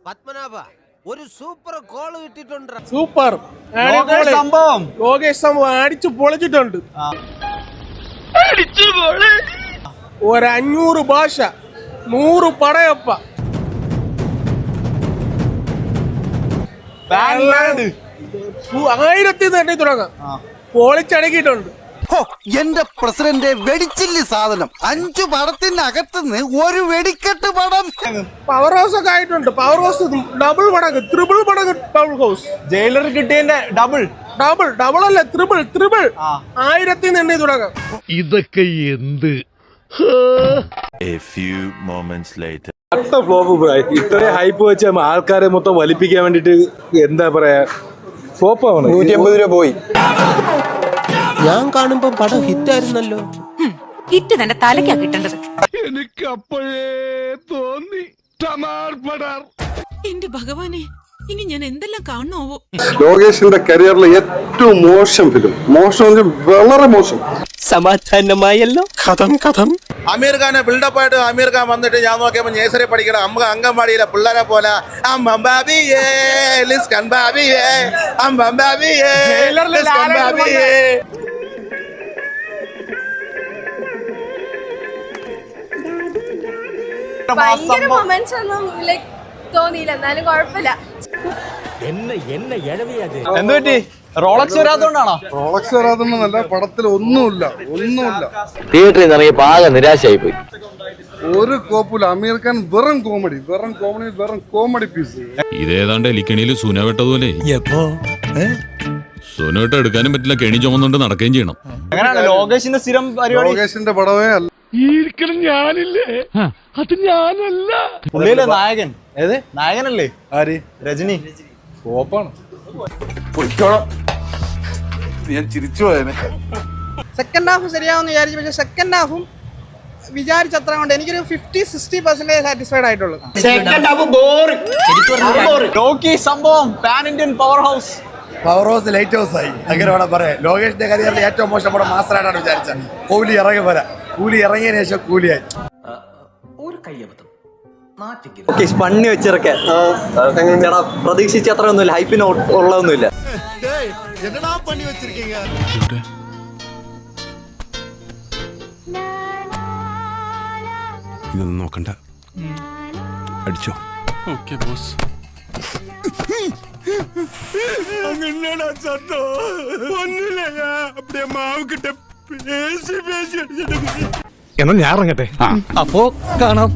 പത്മനാഭ ഒരു super call കിട്ടിയിട്ടുണ്ട്. Super സംഭവം ലോകേഷ് സംഭവം അടിച്ചു പൊളിച്ചിട്ടുണ്ട്. 500 ഭാഷ 100 പടയപ്പ 1000 തന്നെ തുടങ്ങാം. പൊളിച്ചടക്കിയിട്ടുണ്ട്. എന്റെ പ്രസിഡന്റ് വെടിച്ചില്ലി സാധനം 5 പടത്തിനകത്തുനിന്ന് ഒരു വെടിക്കെട്ട് പടം. പവർ ഹൗസ് ഒക്കെ ആയിട്ടുണ്ട്. പവർ ഹൗസ് ഡബിൾ മടങ്ങ് ട്രിപ്പിൾ മടങ്ങ് പവർ ഹൗസ്. ജയിലർ കിട്ടിയതിന്റെ ഡബിൾ അല്ല ട്രിപ്പിൾ 1000 തന്നെ തുടങ്ങാം. ഇതൊക്കെ എന്ത്? A few moments later. Flop ഇത്രയും ഹൈപ്പ് വെച്ച് ആൾക്കാരെ മൊത്തം വലിപ്പിക്കാൻ വേണ്ടിട്ട് എന്താ പറയാ ഫ്ലോപ്പാണ്. 150 രൂപ പോയി. ഞാൻ കാണുമ്പോ പടം ഹിറ്റായിരുന്നല്ലോ. ഹിറ്റ് തന്നെ തലക്കാ കിട്ടേണ്ടത്. എനിക്ക് അപ്പോഴേ തോന്നി എന്റെ ഭഗവാനെ, ഇനി ഞാൻ എന്തെല്ലാം കാണണോ? ലോകേഷിന്റെ കരിയറിലെ ഏറ്റവും മോശം ഫിലിം. മോശം വളരെ മോശം. സമാധാനമായല്ലോ. കഥം അമീർ ഖാനെ ബിൽഡപ്പ് ആയിട്ട് അമീർ ഖാൻ വന്നിട്ട് ഞാൻ നോക്കിയപ്പോ നേഴ്സറി പഠിക്കണം അംഗൻവാടിയിലെ പിള്ളേരെ പോലെ ഭയങ്കര മൊമെന്റ്സ് ഒന്നും തോന്നിയില്ല, എന്നാലും കുഴപ്പമില്ല. എന്ത് പറ്റി? റോളക്സ് വരാത്തോണ്ടാണോ? റോളക്സ് വരാതൊന്നുമല്ല, പടത്തിൽ ഒന്നുമില്ല. തിയേറ്ററിൽ നിന്ന് ഇറങ്ങിയപ്പോ ആകെ നിരാശയായി പോയി. ഒരു കോപ്പില്ല. അമീർ ഖാൻ വെറും കോമഡി പീസ്. ഇതേതാണ്ട് എലിക്കണിയിൽ സുന വെട്ടതുപോലെ. സുന വെട്ട എടുക്കാനും പറ്റില്ല, കെണി ചുമന്നുകൊണ്ട് നടക്കുകയും ചെയ്യണം. അങ്ങനെയാണ് ലോകേഷിന്റെ സ്ഥിരം പരിപാടി. ലോകേഷിന്റെ പടമേ അല്ല. ഞാനില്ലേ? അത് ഞാനല്ല. പുള്ളിയിലെ നായകൻ നായകനല്ലേ? ആര്? രജനി. കോപ്പാണ്. ഞാൻ ചിരിച്ചു പോയനെ. സെക്കൻഡ് ഹാഫ് ശരിയാവുമെന്ന് വിചാരിച്ചു, പക്ഷെ സെക്കൻഡ് ഹാഫും വിചാരിച്ചത്ര കൊണ്ട് എനിക്കൊരു 50-60% സാറ്റിസ്ഫൈഡ് ആയിട്ടുള്ളൂ. ലോക്കി സംഭവം pan Indian power house. Power house light house ആയി, അങ്ങനെ വേണം പറയാം. ലോകേഷിന്റെ കരിയറിൽ ഏറ്റവും മോശം പടം മാസ്റ്ററായിട്ടാണ് വിചാരിച്ചത്. കൂലി ഇറങ്ങിയതിനു ശേഷം കൂലിയായി. ഒരു കയ്യബദ്ധം പണ്ണി വെച്ചിറക്കാൻ പ്രതീക്ഷിച്ച അത്ര ഒന്നുമില്ല, ഹൈപ്പിന് ഉള്ളതൊന്നുമില്ല. ഇതൊന്നും നോക്കണ്ട, അടിച്ചോ. Okay boss. എന്നാ ഞാൻ ഇറങ്ങട്ടെ. അപ്പോ കാണാം.